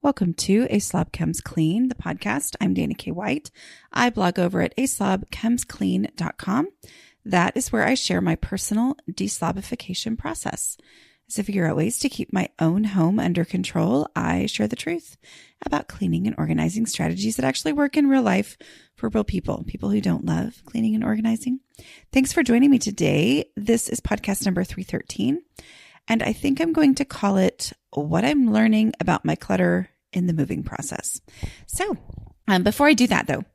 Welcome to A Slob Comes Clean, the podcast. I'm Dana K. White. I blog over at aslobcomesclean.com. That is where I share my personal deslobification process. As I figure out ways to keep my own home under control, I share the truth about cleaning and organizing strategies that actually work in real life for real people who don't love cleaning and organizing. Thanks for joining me today. This is podcast number 313, and I think I'm going to call it What I'm Learning About My Clutter in the Moving Process. So before I do that though,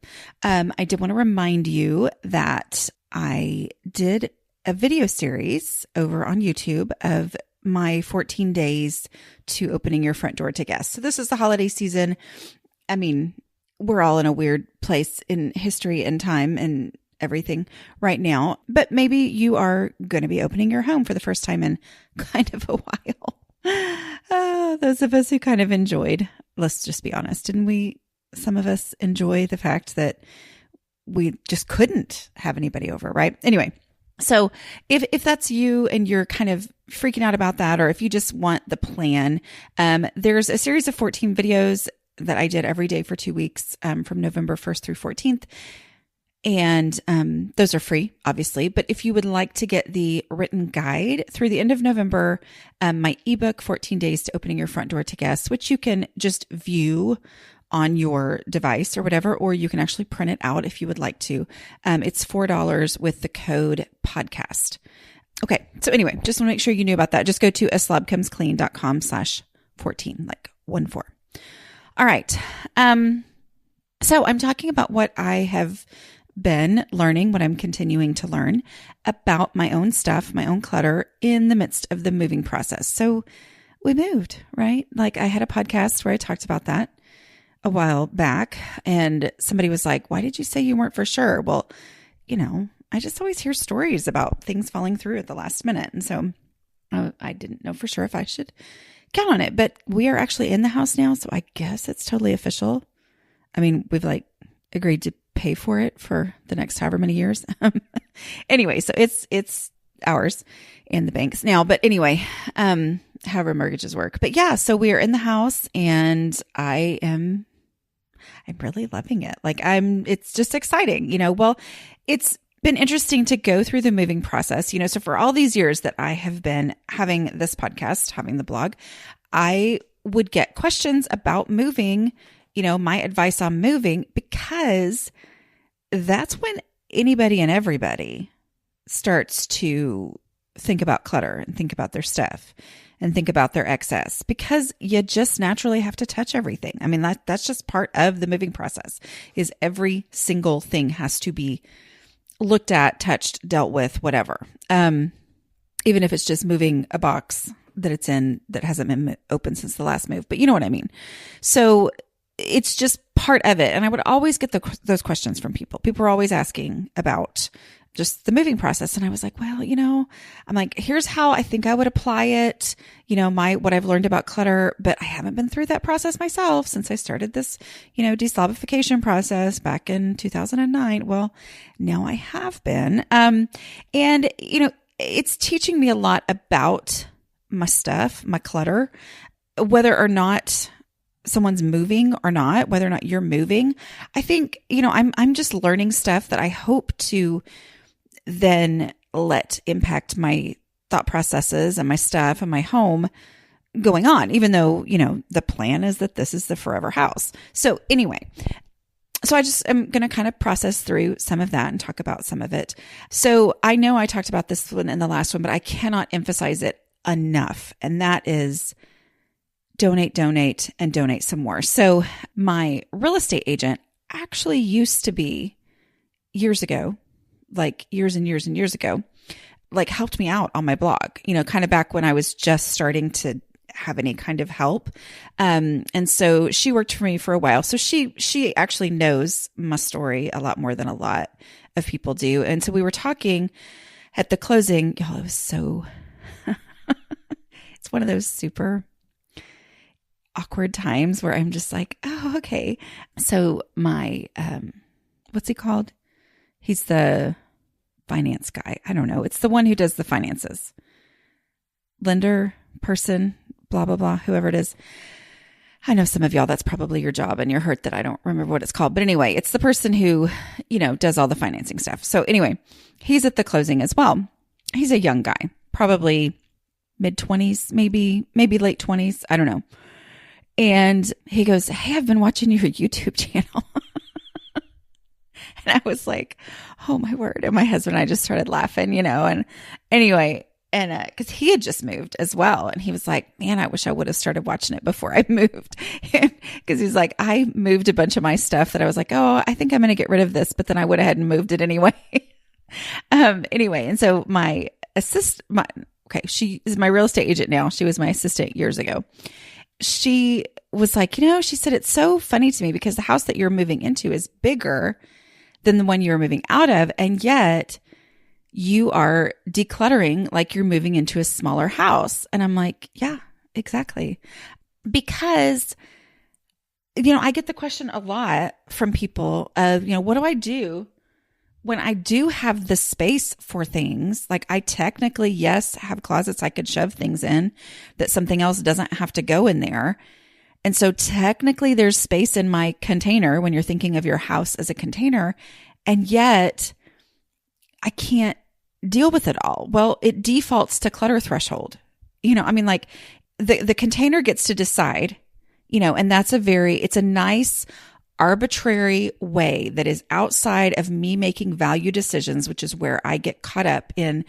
I did want to remind you that I did a video series over on YouTube of my 14 days to opening your front door to guests. So this is the holiday season. I mean, we're all in a weird place in history and time and everything right now, but maybe you are going to be opening your home for the first time in kind of a while. Those of us who kind of enjoyed, let's just be honest, didn't some of us enjoy the fact that we just couldn't have anybody over, right? Anyway, so if that's you and you're kind of freaking out about that, or if you just want the plan, there's a series of 14 videos that I did every day for 2 weeks, from November 1st through 14th. And those are free, obviously. But if you would like to get the written guide through the end of November, my ebook, 14 Days to Opening Your Front Door to Guests, which you can just view on your device or whatever, or you can actually print it out if you would like to. It's $4 with the code podcast. Okay. So anyway, just want to make sure you knew about that. Just go to aslobcomesclean.com/14, like 14. All right. So I'm talking about what I have been learning, what I'm continuing to learn about my own stuff, my own clutter in the midst of the moving process. So we moved, right? Like I had a podcast where I talked about that a while back, and somebody was like, why did you say you weren't for sure? Well, I just always hear stories about things falling through at the last minute. And so I didn't know for sure if I should count on it, but we are actually in the house now. So I guess it's totally official. I mean, we've agreed to pay for it for the next however many years. Anyway, so it's ours and the bank's now, but anyway, however mortgages work. But yeah, so we are in the house and I'm really loving it. It's just exciting, well, it's been interesting to go through the moving process, so for all these years that I have been having this podcast, having the blog, I would get questions about moving, my advice on moving, because that's when anybody and everybody starts to think about clutter and think about their stuff and think about their excess, because you just naturally have to touch everything. I mean, that's just part of the moving process, is every single thing has to be looked at, touched, dealt with, whatever. Even if it's just moving a box that it's in that hasn't been open since the last move, but you know what I mean? So it's just part of it. And I would always get those questions from people. People were always asking about just the moving process. And I was like, well, I'm like, here's how I think I would apply it, what I've learned about clutter, but I haven't been through that process myself since I started this, deslobification process back in 2009. Well, now I have been. And, it's teaching me a lot about my stuff, my clutter, whether or not someone's moving or not, whether or not you're moving. I think, I'm just learning stuff that I hope to then let impact my thought processes and my stuff and my home going on, even though, the plan is that this is the forever house. So anyway, so I just am going to kind of process through some of that and talk about some of it. So I know I talked about this one in the last one, but I cannot emphasize it enough. And that is donate, and donate some more. So my real estate agent actually used to be years ago, years and years and years ago, helped me out on my blog, kind of back when I was just starting to have any kind of help. And so she worked for me for a while. So she actually knows my story a lot more than a lot of people do. And so we were talking at the closing, y'all, it was so, it's one of those super awkward times where I'm just like, oh, okay. So my, what's he called? He's the finance guy. I don't know. It's the one who does the finances. Lender, person, blah, blah, blah, whoever it is. I know some of y'all, that's probably your job and you're hurt that I don't remember what it's called. But anyway, it's the person who, does all the financing stuff. So anyway, he's at the closing as well. He's a young guy, probably mid-20s, maybe late 20s. I don't know. And he goes, "Hey, I've been watching your YouTube channel." And I was like, "Oh my word." And my husband and I just started laughing, and anyway, and because he had just moved as well. And he was like, "Man, I wish I would have started watching it before I moved." Because he's like, "I moved a bunch of my stuff that I was like, oh, I think I'm going to get rid of this. But then I would have hadn't moved it anyway." Anyway. And so my she is my real estate agent now. She was my assistant years ago. She was like, she said, "It's so funny to me because the house that you're moving into is bigger than the one you were moving out of. And yet you are decluttering like you're moving into a smaller house." And I'm like, yeah, exactly. Because, I get the question a lot from people of, what do I do when I do have the space for things? Like I technically, yes, have closets I could shove things in that something else doesn't have to go in there. And so technically there's space in my container when you're thinking of your house as a container, and yet I can't deal with it all. Well, it defaults to clutter threshold. Like the container gets to decide, and it's a nice arbitrary way that is outside of me making value decisions, which is where I get caught up in,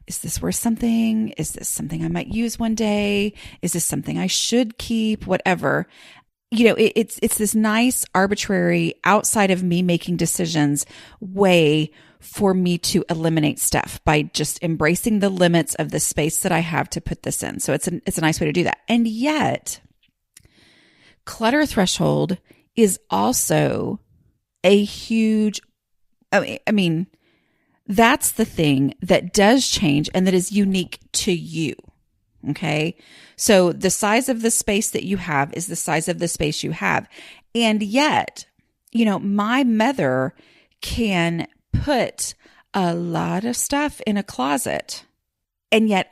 is this worth something? Is this something I might use one day? Is this something I should keep? Whatever. It's this nice arbitrary outside of me making decisions way for me to eliminate stuff by just embracing the limits of the space that I have to put this in. So it's a nice way to do that. And yet clutter threshold is also a huge, that's the thing that does change and that is unique to you. Okay. So the size of the space that you have is the size of the space you have. And yet, my mother can put a lot of stuff in a closet, and yet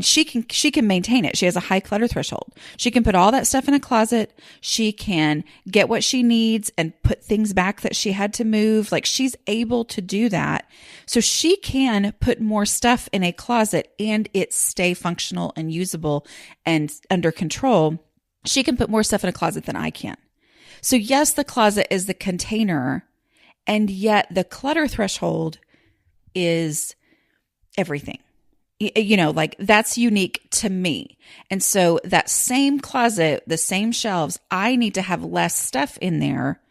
she can maintain it. She has a high clutter threshold. She can put all that stuff in a closet. She can get what she needs and put things back that she had to move. Like she's able to do that. So she can put more stuff in a closet and it stay functional and usable and under control. She can put more stuff in a closet than I can. So yes, the closet is the container, and yet the clutter threshold is everything. Like that's unique to me. And so that same closet, the same shelves, I need to have less stuff in there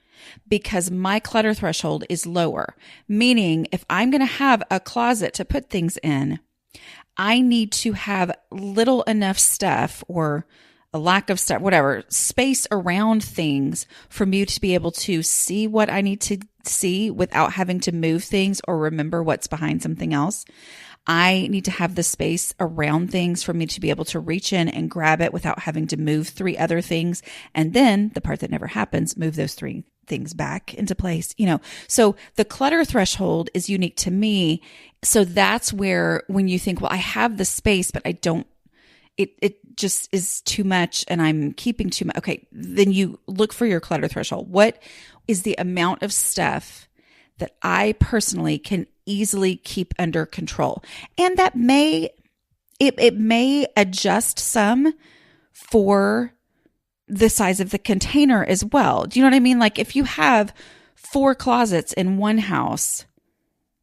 because my clutter threshold is lower. Meaning if I'm going to have a closet to put things in, I need to have little enough stuff or a lack of stuff, whatever, space around things for me to be able to see what I need to see without having to move things or remember what's behind something else. I need to have the space around things for me to be able to reach in and grab it without having to move 3 other things. And then the part that never happens, move those 3 things back into place, So the clutter threshold is unique to me. So that's where when you think, well, I have the space, but I don't, it just is too much and I'm keeping too much. Okay. Then you look for your clutter threshold. What is the amount of stuff that I personally can easily keep under control? And that it may adjust some for the size of the container as well. Do you know what I mean? Like if you have 4 closets in one house,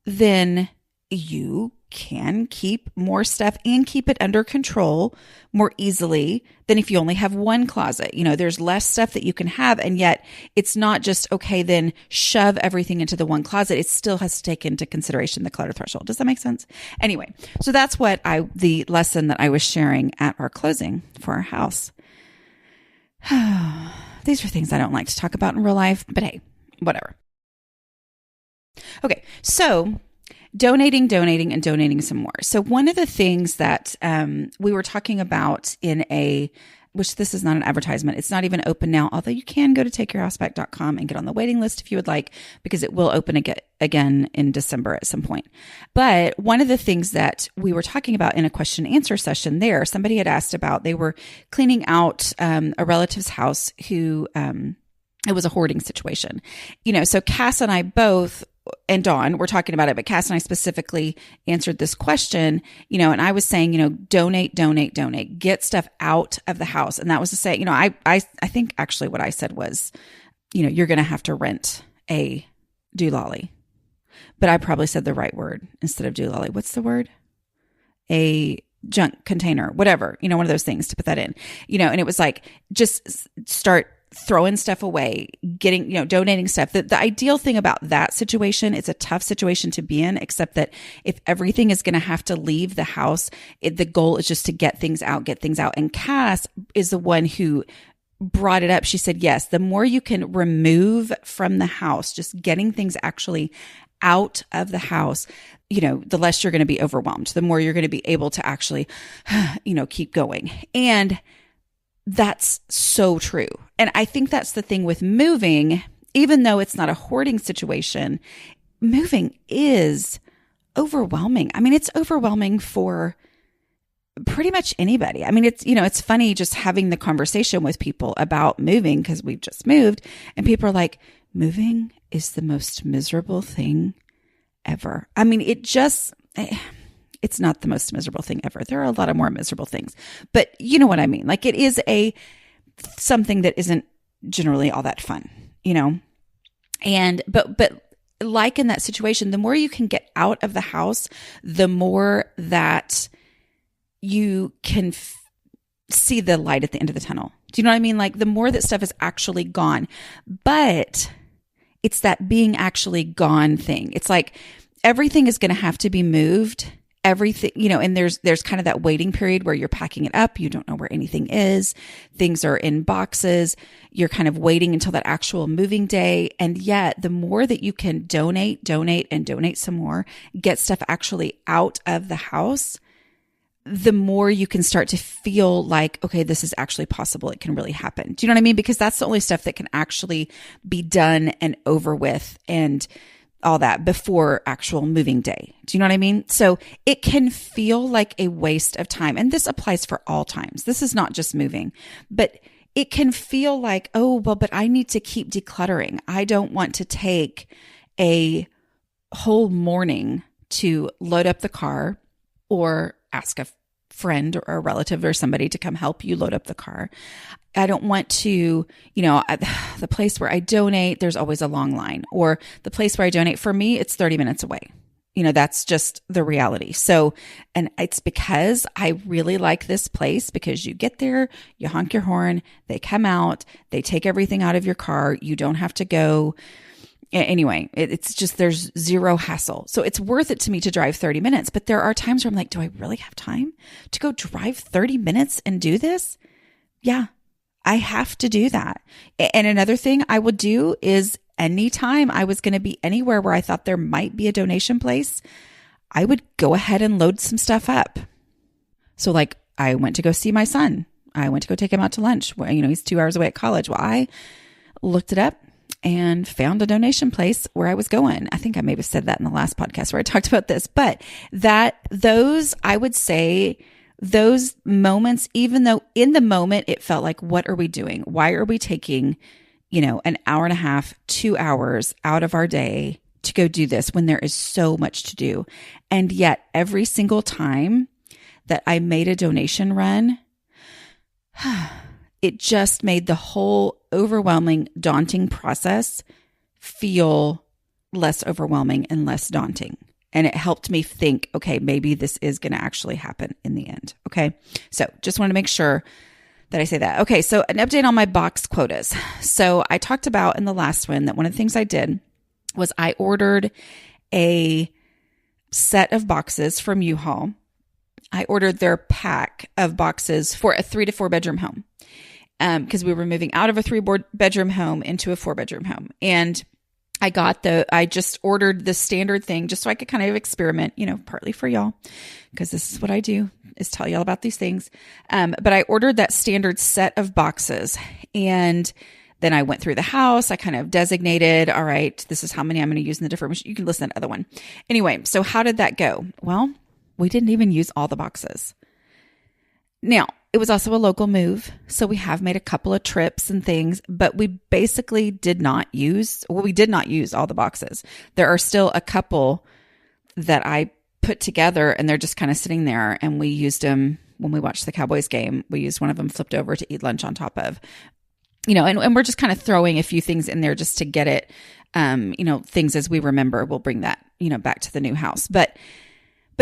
then you can keep more stuff and keep it under control more easily than if you only have 1 closet. There's less stuff that you can have, and yet it's not just, okay, then shove everything into the 1 closet. It still has to take into consideration the clutter threshold. Does that make sense? Anyway, so that's the lesson that I was sharing at our closing for our house. These are things I don't like to talk about in real life, but hey, whatever. Okay, so donating some more. So one of the things that we were talking about in a which this is not an advertisement. It's not even open now, although you can go to takeyourhouse.com and get on the waiting list if you would like, because it will open again in December at some point. But one of the things that we were talking about in a question and answer session there, somebody had asked about, they were cleaning out a relative's house who, it was a hoarding situation. So Cass and I both, and Dawn, we're talking about it, but Cass and I specifically answered this question, and I was saying, donate, get stuff out of the house. And that was to say, I think actually what I said was, you're going to have to rent a doolally, but I probably said the right word instead of doolally. What's the word? A junk container, whatever, one of those things to put that in, and it was like, just start throwing stuff away, getting, donating stuff. The ideal thing about that situation, it's a tough situation to be in, except that if everything is going to have to leave the house, the goal is just to get things out. And Cass is the one who brought it up. She said, yes, the more you can remove from the house, just getting things actually out of the house, the less you're going to be overwhelmed, the more you're going to be able to actually, keep going. And that's so true. And I think that's the thing with moving, even though it's not a hoarding situation, moving is overwhelming. I mean, it's overwhelming for pretty much anybody. I mean, it's funny just having the conversation with people about moving, because we've just moved and people are like, moving is the most miserable thing ever. I mean, it's not the most miserable thing ever. There are a lot of more miserable things, but you know what I mean? Like, it is something that isn't generally all that fun, and, but like in that situation, the more you can get out of the house, the more that you can see the light at the end of the tunnel. Do you know what I mean? Like, the more that stuff is actually gone, but it's that being actually gone thing. It's like everything is going to have to be moved. Everything, and there's kind of that waiting period where you're packing it up. You don't know where anything is. Things are in boxes. You're kind of waiting until that actual moving day. And yet the more that you can donate some more, get stuff actually out of the house, the more you can start to feel like, okay, this is actually possible. It can really happen. Do you know what I mean? Because that's the only stuff that can actually be done and over with and all that before actual moving day. Do you know what I mean? So it can feel like a waste of time. And this applies for all times. This is not just moving, but it can feel like, oh, well, but I need to keep decluttering. I don't want to take a whole morning to load up the car or ask a friend or a relative or somebody to come help you load up the car. I don't want to, the place where I donate, there's always a long line, or the place where I donate, for me, it's 30 minutes away. That's just the reality. So, and it's because I really like this place, because you get there, you honk your horn, they come out, they take everything out of your car. You don't have to go. Anyway, it's just, there's zero hassle. So it's worth it to me to drive 30 minutes. But there are times where I'm like, do I really have time to go drive 30 minutes and do this? Yeah, I have to do that. And another thing I would do is, anytime I was going to be anywhere where I thought there might be a donation place, I would go ahead and load some stuff up. So like, I went to go see my son. I went to go take him out to lunch. He's 2 hours away at college. Well, I looked it up and found a donation place where I was going. I think I maybe said that in the last podcast where I talked about this, but I would say those moments, even though in the moment it felt like, what are we doing? Why are we taking, an hour and a half, 2 hours out of our day to go do this when there is so much to do? And yet every single time that I made a donation run, it just made the whole overwhelming, daunting process feel less overwhelming and less daunting. And it helped me think, okay, maybe this is going to actually happen in the end. Okay. So just want to make sure that I say that. Okay. So an update on my box quotas. So I talked about in the last one that one of the things I did was I ordered a set of boxes from U-Haul. I ordered their pack of boxes for a 3 to 4 bedroom home. Because we were moving out of a 3 bedroom home into a 4 bedroom home. And I just ordered the standard thing just so I could kind of experiment, partly for y'all, because this is what I do, is tell y'all about these things. But I ordered that standard set of boxes, and then I went through the house. I kind of designated, all right, this is how many I'm going to use in the different machines. You can listen to the other one. Anyway, so how did that go? Well, we didn't even use all the boxes. Now, it was also a local move, so we have made a couple of trips and things, but we basically did not use all the boxes. There are still a couple that I put together, and they're just kind of sitting there, and we used them when we watched the Cowboys game. We used one of them flipped over to eat lunch on top of, and we're just kind of throwing a few things in there just to get it, things as we remember. We'll bring that, back to the new house. But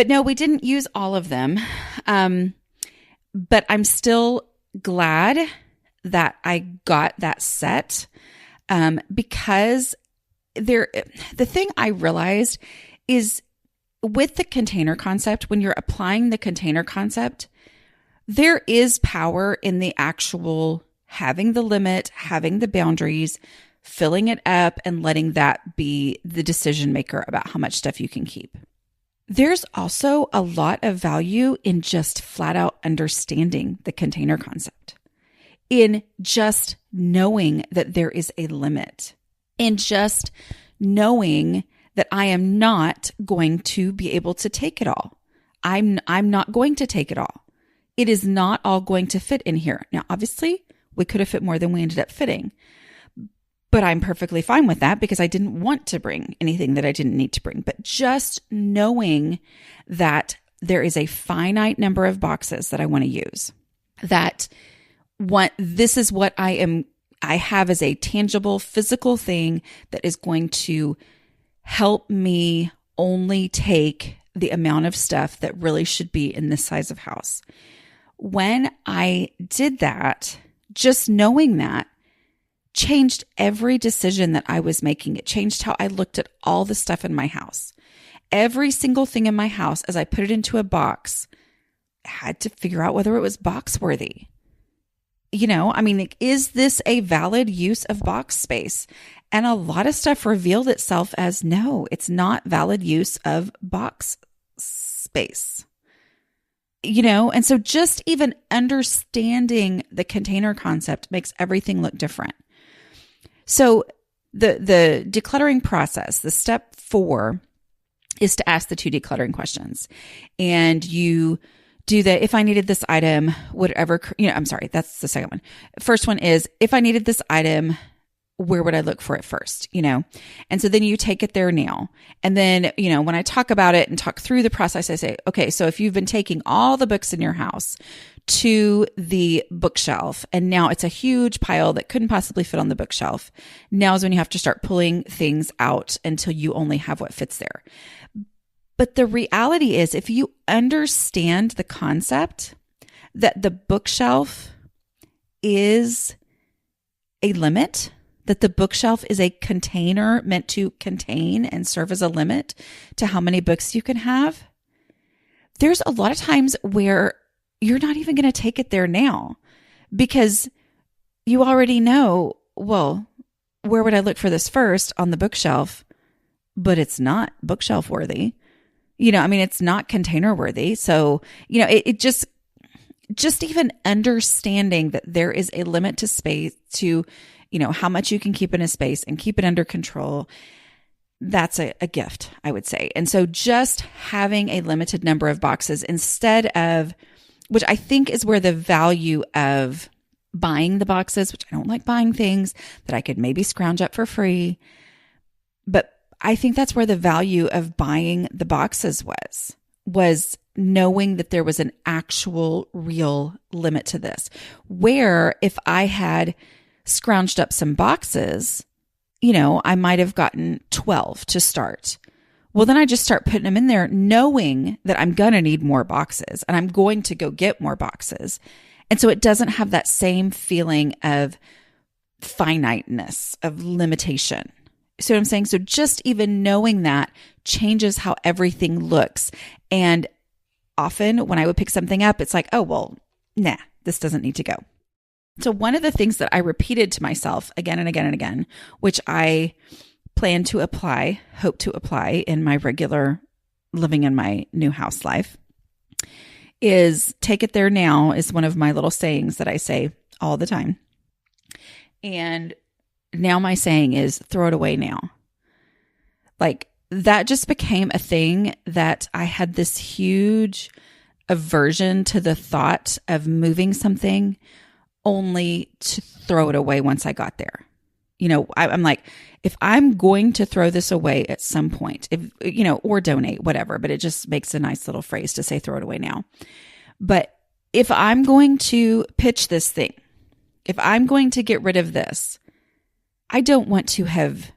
no, we didn't use all of them. But I'm still glad that I got that set, because the thing I realized is with the container concept, when you're applying the container concept, there is power in the actual having the limit, having the boundaries, filling it up, and letting that be the decision maker about how much stuff you can keep. There's also a lot of value in just flat out understanding the container concept, in just knowing that there is a limit, in just knowing that I am not going to be able to take it all. I'm not going to take it all. It is not all going to fit in here. Now, obviously, we could have fit more than we ended up fitting. But I'm perfectly fine with that because I didn't want to bring anything that I didn't need to bring. But just knowing that there is a finite number of boxes that I want to use, this is what I have as a tangible physical thing that is going to help me only take the amount of stuff that really should be in this size of house. When I did that, just knowing that, changed every decision that I was making. It changed how I looked at all the stuff in my house. Every single thing in my house, as I put it into a box, I had to figure out whether it was box worthy. Is this a valid use of box space? And a lot of stuff revealed itself as no, it's not valid use of box space. And so just even understanding the container concept makes everything look different. So the decluttering process, the step 4 is to ask the 2 decluttering questions. And you do the, if I needed this item, whatever, that's the second one. First one is, if I needed this item, where would I look for it first? And so then you take it there now. And then, when I talk about it and talk through the process, I say, okay, so if you've been taking all the books in your house to the bookshelf, and now it's a huge pile that couldn't possibly fit on the bookshelf, now is when you have to start pulling things out until you only have what fits there. But the reality is, if you understand the concept that the bookshelf is a limit, that the bookshelf is a container meant to contain and serve as a limit to how many books you can have, there's a lot of times where you're not even going to take it there now because you already know, well, where would I look for this first? On the bookshelf, but it's not bookshelf worthy. It's not container worthy. So, it just even understanding that there is a limit to space, to, how much you can keep in a space and keep it under control. That's a gift, I would say. And so just having a limited number of boxes instead of, which I think is where the value of buying the boxes, which I don't like buying things that I could maybe scrounge up for free. But I think that's where the value of buying the boxes was knowing that there was an actual real limit to this. Where if I had scrounged up some boxes, I might have gotten 12 to start. Well, then I just start putting them in there knowing that I'm going to need more boxes and I'm going to go get more boxes. And so it doesn't have that same feeling of finiteness, of limitation. See what I'm saying? So just even knowing that changes how everything looks. And often when I would pick something up, it's like, oh, well, nah, this doesn't need to go. So one of the things that I repeated to myself again and again and again, which I hope to apply in my regular living in my new house life is take it there now is one of my little sayings that I say all the time. And now my saying is throw it away now. Like that just became a thing that I had this huge aversion to the thought of moving something only to throw it away once I got there. I'm like, if I'm going to throw this away at some point, or donate, whatever, but it just makes a nice little phrase to say, throw it away now. But if I'm going to pitch this thing, if I'm going to get rid of this, I don't want to have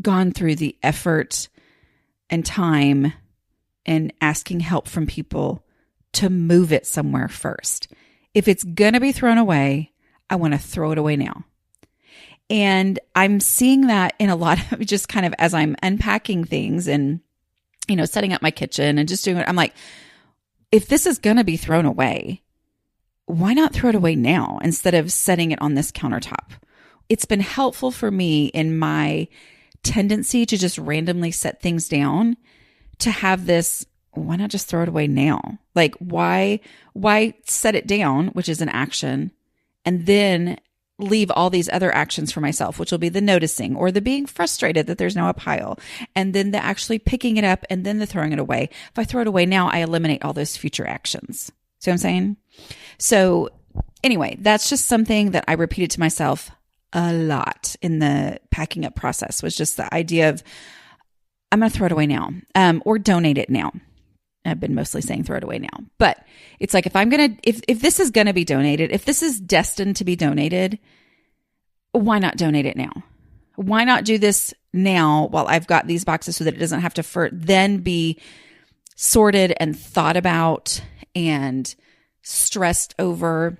gone through the effort and time and asking help from people to move it somewhere first. If it's going to be thrown away, I want to throw it away now. And I'm seeing that in a lot of just kind of as I'm unpacking things and, setting up my kitchen and just doing it. I'm like, if this is going to be thrown away, why not throw it away now instead of setting it on this countertop? It's been helpful for me in my tendency to just randomly set things down to have this, why not just throw it away now? Like why set it down, which is an action, and then leave all these other actions for myself, which will be the noticing or the being frustrated that there's now a pile, and then the actually picking it up and then the throwing it away. If I throw it away now, I eliminate all those future actions. See what I'm saying? So anyway, that's just something that I repeated to myself a lot in the packing up process, was just the idea of I'm going to throw it away now, or donate it now. I've been mostly saying throw it away now, but it's like, if this is going to be donated, if this is destined to be donated, why not donate it now? Why not do this now while I've got these boxes so that it doesn't have to then be sorted and thought about and stressed over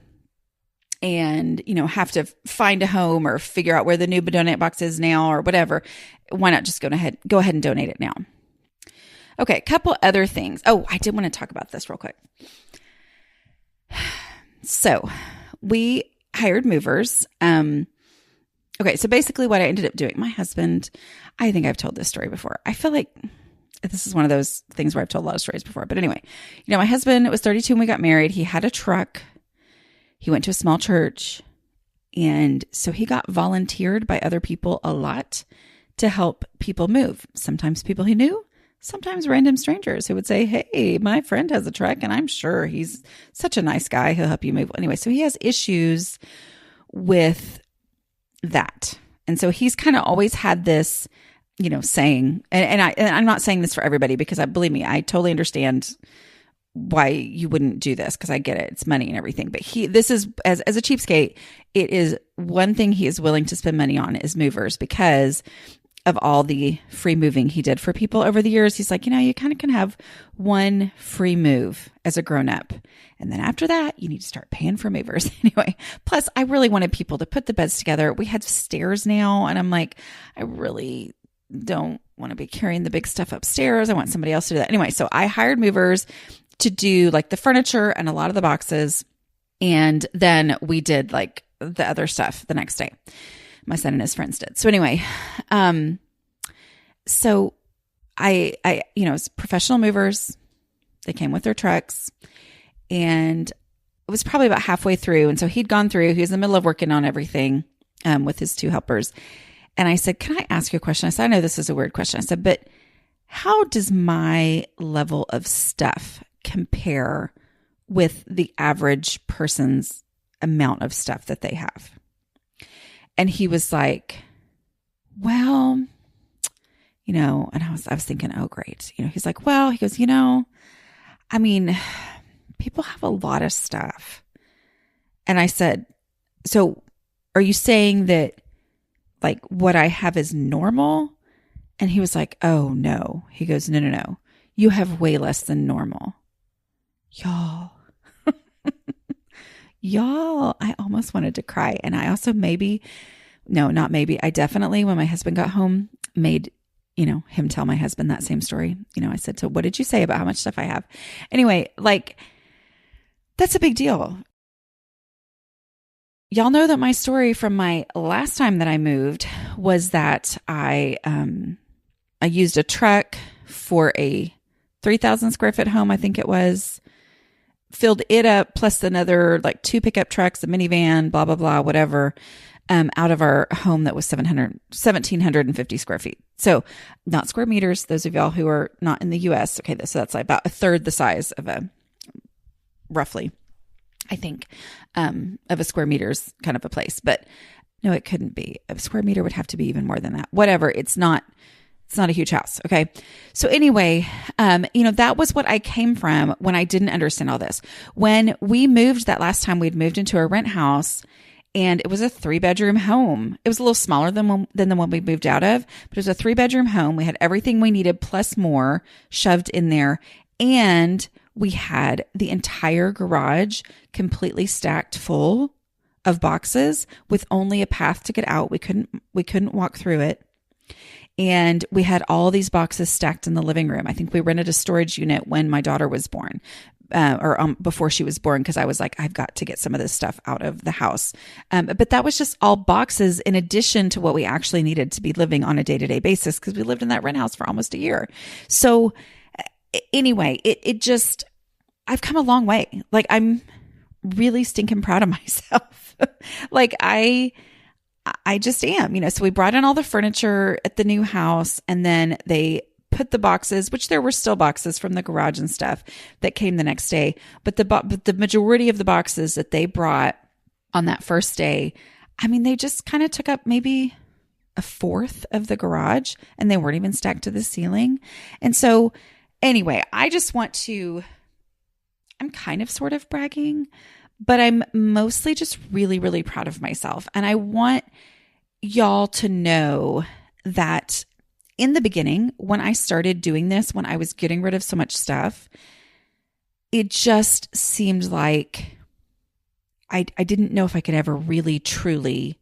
and, have to find a home or figure out where the new donate box is now or whatever. Why not just go ahead and donate it now? Okay, a couple other things. Oh, I did want to talk about this real quick. So we hired movers. Okay, so basically what I ended up doing, my husband, I think I've told this story before. I feel like this is one of those things where I've told a lot of stories before. But anyway, my husband was 32 when we got married. He had a truck. He went to a small church. And so he got volunteered by other people a lot to help people move. Sometimes people he knew, sometimes random strangers who would say, hey, my friend has a truck and I'm sure he's such a nice guy. He'll help you move. Anyway, so he has issues with that. And so he's kind of always had this, saying, and I'm not saying this for everybody because believe me, I totally understand why you wouldn't do this because I get it. It's money and everything. But this is, as a cheapskate, it is one thing he is willing to spend money on is movers because of all the free moving he did for people over the years. He's like, you kind of can have one free move as a grown up. And then after that, you need to start paying for movers. Anyway, plus I really wanted people to put the beds together. We had stairs now. And I'm like, I really don't want to be carrying the big stuff upstairs. I want somebody else to do that. Anyway, so I hired movers to do like the furniture and a lot of the boxes. And then we did like the other stuff the next day. My son and his friends did. So anyway, so I, it's professional movers. They came with their trucks and it was probably about halfway through. And so he'd gone through, he was in the middle of working on everything, with his two helpers. And I said, can I ask you a question? I said, I know this is a weird question. I said, but how does my level of stuff compare with the average person's amount of stuff that they have? And he was like, well, and I was thinking, oh, great. He's like, well, he goes, I mean, people have a lot of stuff. And I said, so are you saying that like what I have is normal? And he was like, oh no. He goes, no. You have way less than normal. Y'all, I almost wanted to cry. And I also I definitely, when my husband got home, made, him tell my husband that same story. I said, so what did you say about how much stuff I have? Anyway, like that's a big deal. y'all know that my story from my last time that I moved was that I used a truck for a 3,000 square foot home, I think it was, filled it up plus another like 2 pickup trucks, a minivan, blah, blah, blah, whatever, out of our home that was 1,750 square feet. So not square meters, those of y'all who are not in the US. Okay, so that's like about a third the size of roughly, I think, of a square meters kind of a place. But no, it couldn't be. A square meter would have to be even more than that. Whatever. It's not a huge house. Okay. So anyway, that was what I came from when I didn't understand all this. When we moved that last time, we'd moved into a rent house and it was a 3-bedroom home. It was a little smaller than the one we moved out of, but it was a 3-bedroom home. We had everything we needed plus more shoved in there. And we had the entire garage completely stacked full of boxes with only a path to get out. We couldn't walk through it. And we had all these boxes stacked in the living room. I think we rented a storage unit when my daughter was born, or before she was born, because I was like, I've got to get some of this stuff out of the house. But that was just all boxes in addition to what we actually needed to be living on a day-to-day basis, because we lived in that rent house for almost a year. So anyway, it just, I've come a long way. Like, I'm really stinking proud of myself. Like, I just am, so we brought in all the furniture at the new house, and then they put the boxes, which there were still boxes from the garage and stuff that came the next day. But the majority of the boxes that they brought on that first day, they just kind of took up maybe a fourth of the garage, and they weren't even stacked to the ceiling. And so anyway, I'm kind of sort of bragging, but I'm mostly just really, really proud of myself. And I want y'all to know that in the beginning, when I started doing this, when I was getting rid of so much stuff, it just seemed like I didn't know if I could ever really, truly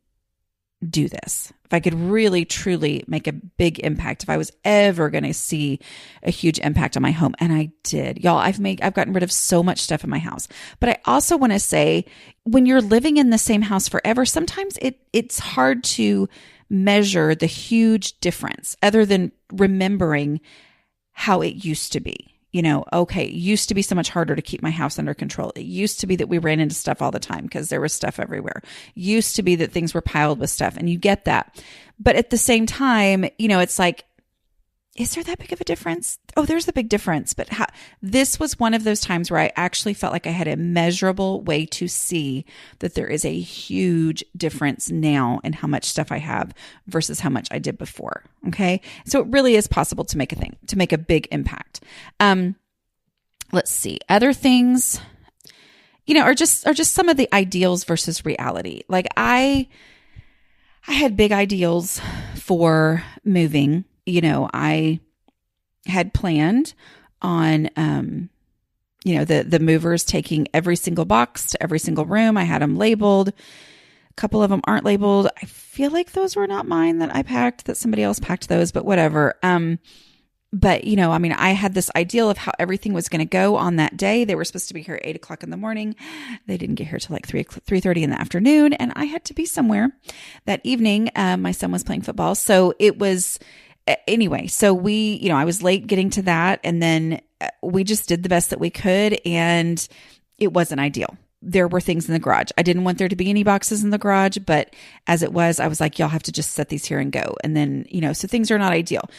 do this. If I could really, truly make a big impact, if I was ever going to see a huge impact on my home. And I did. Y'all, I've gotten rid of so much stuff in my house. But I also want to say, when you're living in the same house forever, sometimes it's hard to measure the huge difference other than remembering how it used to be. Okay, it used to be so much harder to keep my house under control. It used to be that we ran into stuff all the time because there was stuff everywhere. Used to be that things were piled with stuff, and you get that. But at the same time, it's like, is there that big of a difference? Oh, there's a big difference. But this was one of those times where I actually felt like I had a measurable way to see that there is a huge difference now in how much stuff I have versus how much I did before. Okay. So it really is possible to make a big impact. Let's see. Other things, are just some of the ideals versus reality. Like I had big ideals for moving. I had planned on, the movers taking every single box to every single room. I had them labeled. A couple of them aren't labeled. I feel like those were not mine that I packed, that somebody else packed those, but whatever. But I had this ideal of how everything was going to go on that day. They were supposed to be here at 8:00 in the morning. They didn't get here till like 3:30 in the afternoon. And I had to be somewhere that evening. My son was playing football. So it was, anyway, so I was late getting to that, and then we just did the best that we could, and it wasn't ideal. There were things in the garage. I didn't want there to be any boxes in the garage, but as it was, I was like, y'all have to just set these here and go. And then, so things are not ideal.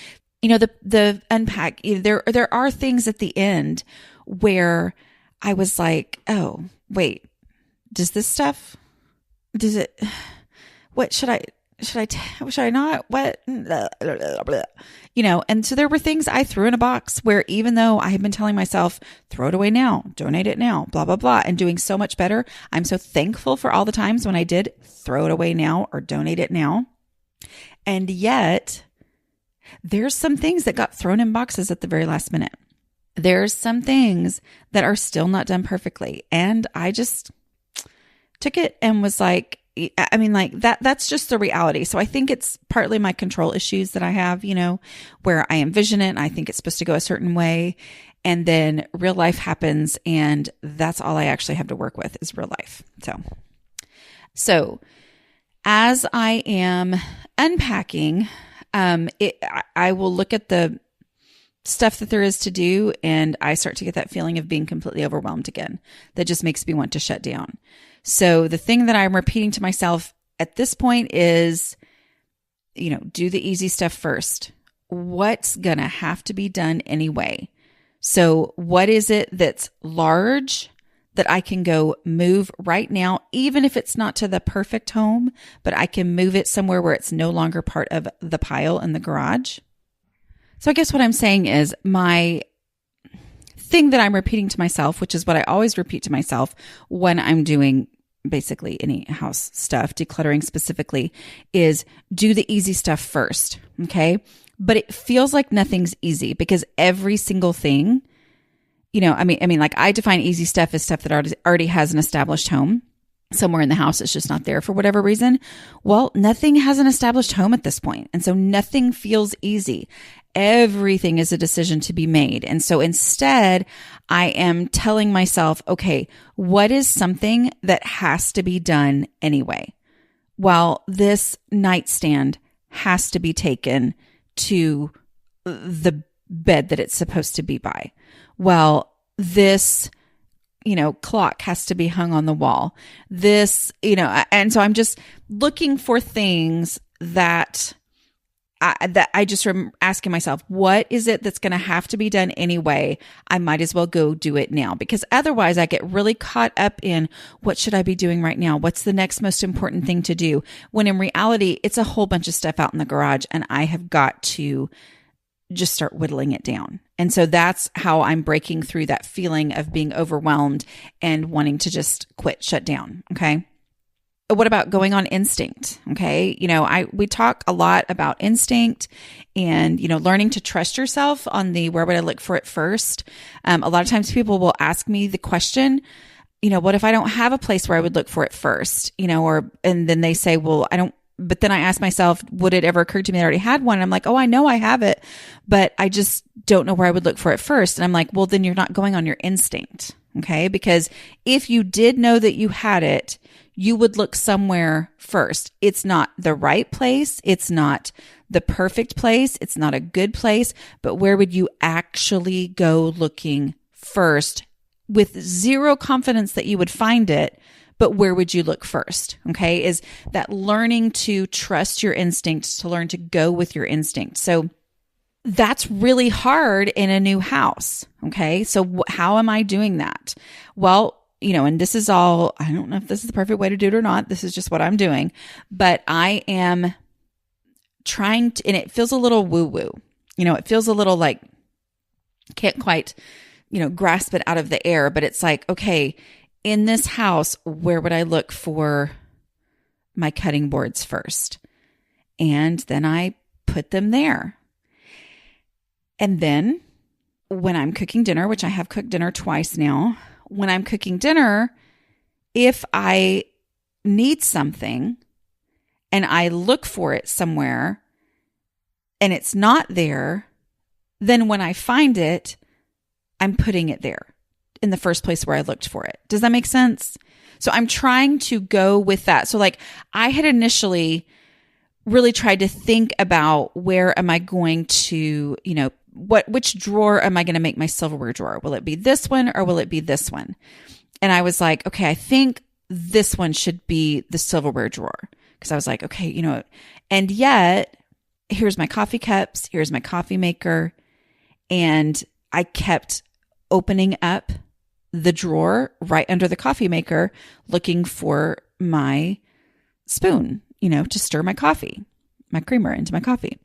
The unpack, there are things at the end where I was like, oh, wait, what should I not? What? And so there were things I threw in a box where, even though I had been telling myself, throw it away now, donate it now, blah, blah, blah, and doing so much better. I'm so thankful for all the times when I did throw it away now or donate it now. And yet there's some things that got thrown in boxes at the very last minute. There's some things that are still not done perfectly. And I just took it and was like, that's just the reality. So I think it's partly my control issues that I have, where I envision it and I think it's supposed to go a certain way. And then real life happens, and that's all I actually have to work with is real life. So, So as I am unpacking, I will look at the stuff that there is to do, and I start to get that feeling of being completely overwhelmed again. That just makes me want to shut down. So the thing that I'm repeating to myself at this point is, do the easy stuff first. What's going to have to be done anyway? So what is it that's large that I can go move right now, even if it's not to the perfect home, but I can move it somewhere where it's no longer part of the pile in the garage? So I guess what I'm saying is my thing that I'm repeating to myself, which is what I always repeat to myself when I'm doing basically any house stuff, decluttering specifically, is do the easy stuff first. Okay. But it feels like nothing's easy because every single thing, like I define easy stuff as stuff that already has an established home somewhere in the house. It's just not there for whatever reason. Well, nothing has an established home at this point. And so nothing feels easy. Everything is a decision to be made. And so instead, I am telling myself, okay, what is something that has to be done anyway? Well, this nightstand has to be taken to the bed that it's supposed to be by. Well, this, clock has to be hung on the wall. This, and so I'm just looking for things that I just am asking myself, what is it that's going to have to be done anyway? I might as well go do it now, because otherwise I get really caught up in what should I be doing right now? What's the next most important thing to do? When in reality, it's a whole bunch of stuff out in the garage and I have got to just start whittling it down. And so that's how I'm breaking through that feeling of being overwhelmed and wanting to just quit, shut down. Okay. What about going on instinct? Okay. We talk a lot about instinct and, learning to trust yourself on the, where would I look for it first? A lot of times people will ask me the question, what if I don't have a place where I would look for it first? And then they say, well, I don't, but then I ask myself, would it ever occur to me that I already had one? And I'm like, oh, I know I have it, but I just don't know where I would look for it first. And I'm like, well, then you're not going on your instinct. Okay. Because if you did know that you had it, you would look somewhere first. It's not the right place. It's not the perfect place. It's not a good place, but where would you actually go looking first with zero confidence that you would find it? But where would you look first? Okay. Is that learning to trust your instincts, to learn to go with your instinct. So that's really hard in a new house. Okay. So how am I doing that? Well, and this is all, I don't know if this is the perfect way to do it or not. This is just what I'm doing, but I am trying to, and it feels a little woo woo, it feels a little like can't quite, grasp it out of the air, but it's like, okay, in this house, where would I look for my cutting boards first? And then I put them there. And then when I'm cooking dinner, which I have cooked dinner twice now, when I'm cooking dinner, if I need something and I look for it somewhere and it's not there, then when I find it, I'm putting it there in the first place where I looked for it. Does that make sense? So I'm trying to go with that. So like I had initially really tried to think about where am I going to, which drawer am I going to make my silverware drawer? Will it be this one or will it be this one? And I was like, okay, I think this one should be the silverware drawer. Because I was like, okay, and yet here's my coffee cups, here's my coffee maker. And I kept opening up the drawer right under the coffee maker, looking for my spoon, to stir my coffee, my creamer into my coffee.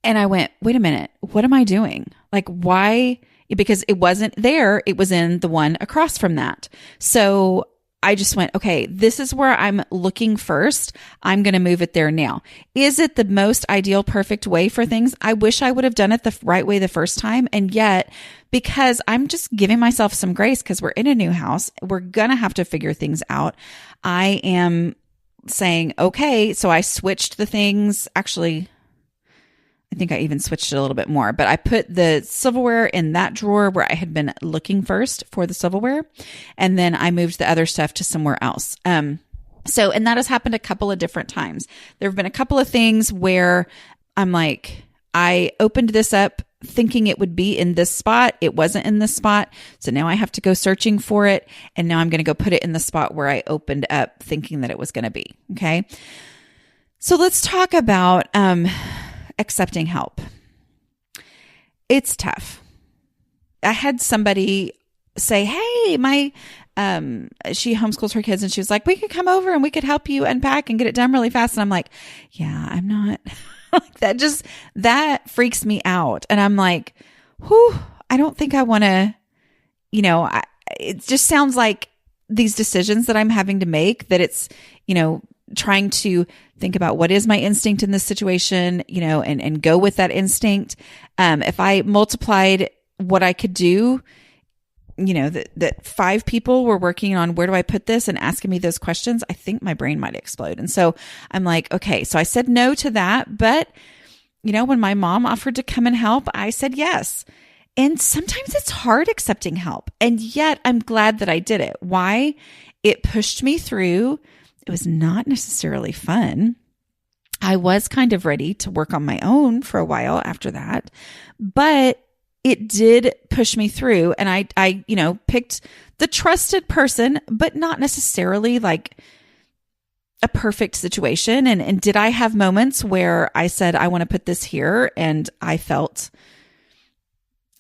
And I went, wait a minute, what am I doing? Like, why? Because it wasn't there. It was in the one across from that. So I just went, okay, this is where I'm looking first. I'm going to move it there now. Is it the most ideal, perfect way for things? I wish I would have done it the right way the first time. And yet, because I'm just giving myself some grace because we're in a new house, we're going to have to figure things out. I am saying, okay, so I switched the things. Actually, I think I even switched it a little bit more, but I put the silverware in that drawer where I had been looking first for the silverware. And then I moved the other stuff to somewhere else. So, and that has happened a couple of different times. There have been a couple of things where I'm like, I opened this up thinking it would be in this spot. It wasn't in this spot. So now I have to go searching for it. And now I'm going to go put it in the spot where I opened up thinking that it was going to be. Okay. So let's talk about accepting help. It's tough. I had somebody say, hey, she homeschools her kids, and she was like, we could come over and we could help you unpack and get it done really fast. And I'm like, yeah, I'm not like that freaks me out. And I'm like, whew, I don't think I want to, it just sounds like these decisions that I'm having to make, that it's, trying to think about what is my instinct in this situation, and go with that instinct. If I multiplied what I could do, that 5 people were working on where do I put this and asking me those questions, I think my brain might explode. And so I'm like, okay, so I said no to that. But, when my mom offered to come and help, I said yes. And sometimes it's hard accepting help. And yet I'm glad that I did it. Why? It pushed me through. It was not necessarily fun. I was kind of ready to work on my own for a while after that, but it did push me through. And I picked the trusted person, but not necessarily like a perfect situation. And did I have moments where I said, I want to put this here? And I felt,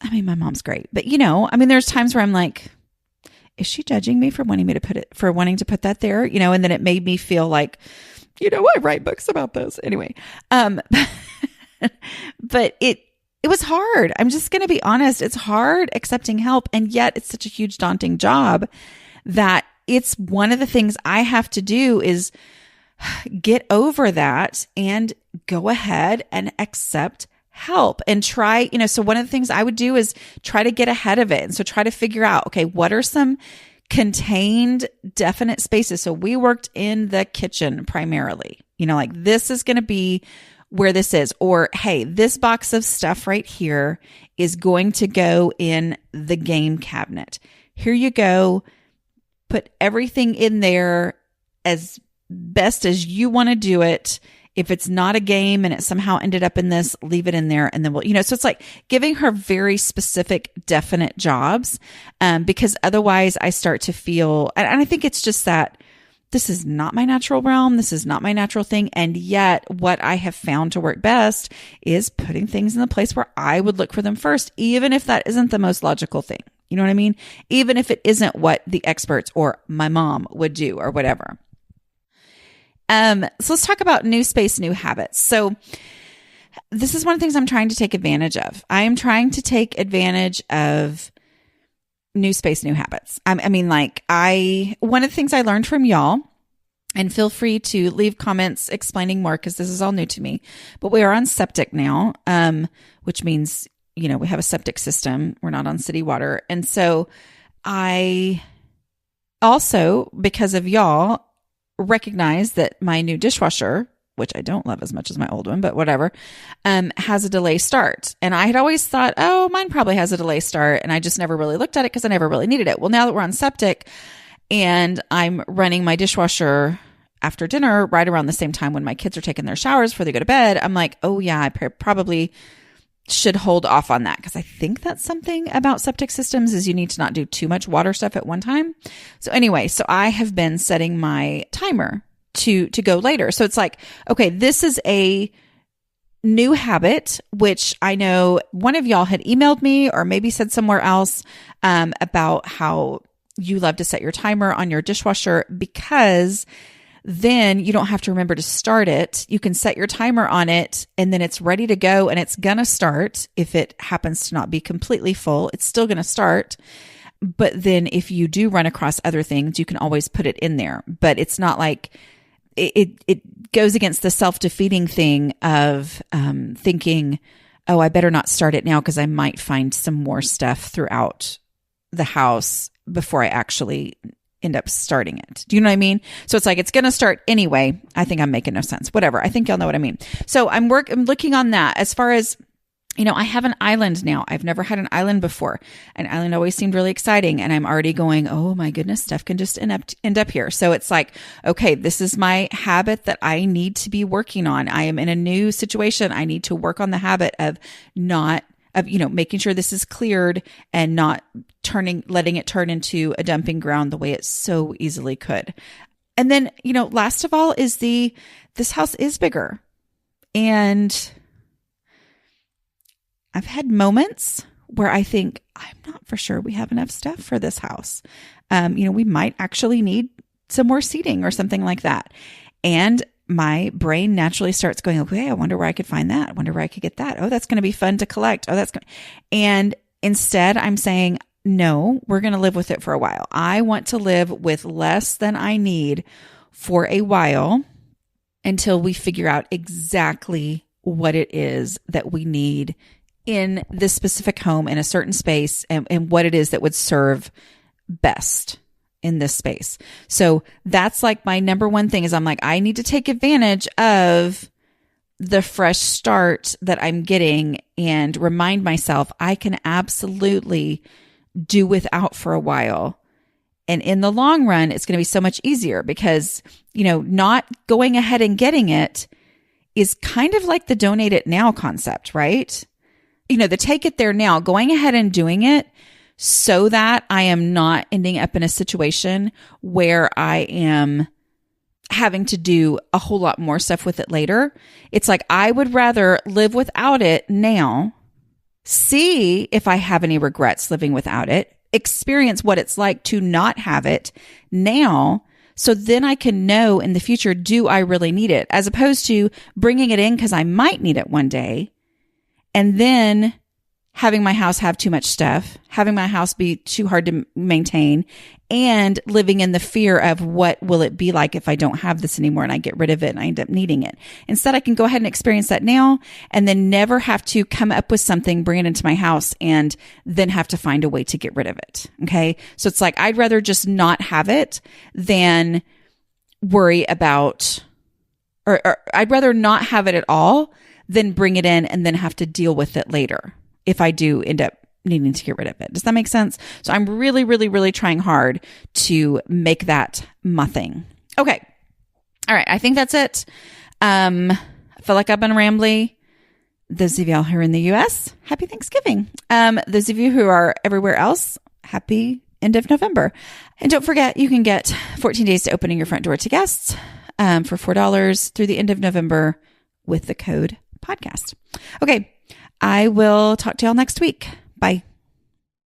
my mom's great, but there's times where I'm like, is she judging me for wanting to put that there? And then it made me feel like, I write books about this anyway. But it was hard. I'm just going to be honest. It's hard accepting help. And yet it's such a huge daunting job that it's one of the things I have to do is get over that and go ahead and accept help and try, so one of the things I would do is try to get ahead of it. And so try to figure out, okay, what are some contained, definite spaces? So we worked in the kitchen primarily, like this is going to be where this is, or hey, this box of stuff right here is going to go in the game cabinet. Here you go. Put everything in there as best as you want to do it. If it's not a game and it somehow ended up in this, leave it in there. And then so it's like giving her very specific, definite jobs. Because otherwise I start to feel, and I think it's just that this is not my natural realm. This is not my natural thing. And yet what I have found to work best is putting things in the place where I would look for them first, even if that isn't the most logical thing. You know what I mean? Even if it isn't what the experts or my mom would do or whatever. So let's talk about new space, new habits. So this is one of the things I'm trying to take advantage of. I am trying to take advantage of new space, new habits. One of the things I learned from y'all, and feel free to leave comments explaining more because this is all new to me, but we are on septic now, which means, we have a septic system. We're not on city water. And so I also, because of y'all, recognize that my new dishwasher, which I don't love as much as my old one, but whatever, has a delay start. And I had always thought, oh, mine probably has a delay start. And I just never really looked at it because I never really needed it. Well, now that we're on septic and I'm running my dishwasher after dinner right around the same time when my kids are taking their showers before they go to bed, I'm like, oh yeah, I probably should hold off on that because I think that's something about septic systems is you need to not do too much water stuff at one time. So anyway, so I have been setting my timer to go later. So it's like, okay, this is a new habit, which I know one of y'all had emailed me or maybe said somewhere else about how you love to set your timer on your dishwasher because then you don't have to remember to start it. You can set your timer on it and then it's ready to go and it's going to start. If it happens to not be completely full, it's still going to start. But then if you do run across other things, you can always put it in there. But it's not like it goes against the self-defeating thing of thinking, oh, I better not start it now because I might find some more stuff throughout the house before I actually end up starting it. Do you know what I mean? So it's like, it's going to start anyway. I think I'm making no sense. Whatever. I think y'all know what I mean. So I'm looking on that as far as I have an island now. I've never had an island before. An island always seemed really exciting. And I'm already going, oh my goodness, stuff can just end up here. So it's like, okay, this is my habit that I need to be working on. I am in a new situation. I need to work on the habit of making sure this is cleared and not letting it turn into a dumping ground the way it so easily could. And then, last of all is this house is bigger. And I've had moments where I think, I'm not for sure we have enough stuff for this house. We might actually need some more seating or something like that. And my brain naturally starts going, okay, I wonder where I could find that. I wonder where I could get that. Oh, that's going to be fun to collect. And instead I'm saying, no, we're going to live with it for a while. I want to live with less than I need for a while until we figure out exactly what it is that we need in this specific home in a certain space and what it is that would serve best in this space. So that's like my number one thing is I'm like, I need to take advantage of the fresh start that I'm getting and remind myself I can absolutely do without for a while. And in the long run, it's going to be so much easier because, not going ahead and getting it is kind of like the donate it now concept, right? The take it there now, going ahead and doing it so that I am not ending up in a situation where I am having to do a whole lot more stuff with it later. It's like, I would rather live without it now, see if I have any regrets living without it, experience what it's like to not have it now. So then I can know in the future, do I really need it? As opposed to bringing it in because I might need it one day. And then having my house have too much stuff, having my house be too hard to maintain, and living in the fear of what will it be like if I don't have this anymore and I get rid of it and I end up needing it. Instead, I can go ahead and experience that now and then never have to come up with something, bring it into my house, and then have to find a way to get rid of it. Okay. So it's like, I'd rather just not have it than worry about, or I'd rather not have it at all than bring it in and then have to deal with it later if I do end up needing to get rid of it. Does that make sense? So I'm really, really, really trying hard to make that my thing. Okay. All right. I think that's it. I feel like I've been rambly. Those of y'all who are in the US, happy Thanksgiving. Those of you who are everywhere else, happy end of November. And don't forget, you can get 14 days to opening your front door to guests for $4 through the end of November with the code podcast. Okay. I will talk to y'all next week. Bye.